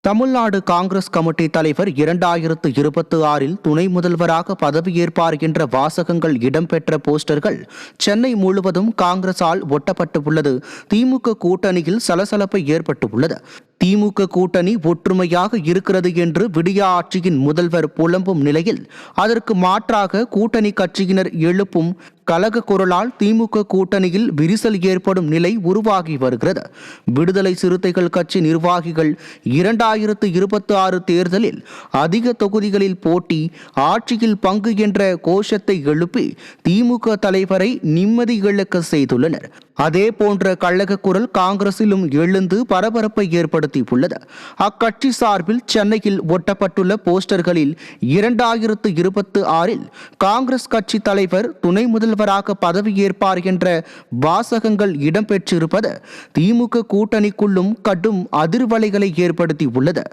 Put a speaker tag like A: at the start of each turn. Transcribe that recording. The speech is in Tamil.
A: தமிழ்நாடு காங்கிரஸ் கமிட்டி தலைவர் 2026 துணை முதல்வராக பதவியேற்பார் என்ற வாசகங்கள் இடம்பெற்ற போஸ்டர்கள் சென்னை முழுவதும் காங்கிரசால் ஒட்டப்பட்டுள்ளது. திமுக கூட்டணியில் சலசலப்பை ஏற்பட்டுள்ளது. திமுக கூட்டணி ஒற்றுமையாக இருக்கிறது என்று விடியா ஆட்சியின் முதல்வர் புலம்பும் நிலையில் அதற்கு மாற்றாக கூட்டணி கட்சியினர் எழுப்பும் கலக குரலால் திமுக கூட்டணியில் விரிசல் ஏற்படும் நிலை உருவாகி வருகிறது. விடுதலை சிறுத்தைகள் கட்சி நிர்வாகிகள் 2026 தேர்தலில் அதிக தொகுதிகளில் போட்டி, ஆட்சியில் பங்கு என்ற கோஷத்தை எழுப்பி திமுக தலைவரை நிம்மதி இழக்க செய்துள்ளனர். அதே போன்ற கள்ளக குரல் காங்கிரசிலும் எழுந்து பரபரப்பை ஏற்படுத்தியுள்ளது. அக்கட்சி சார்பில் சென்னையில் ஒட்டப்பட்டுள்ள போஸ்டர்களில் 2026 காங்கிரஸ் கட்சி தலைவர் துணை முதல்வராக பதவியேற்பார் என்ற வாசகங்கள் இடம்பெற்றிருப்பது திமுக கூட்டணிக்குள்ளும் கடும் அதிர்வலைகளை ஏற்படுத்தியுள்ளது.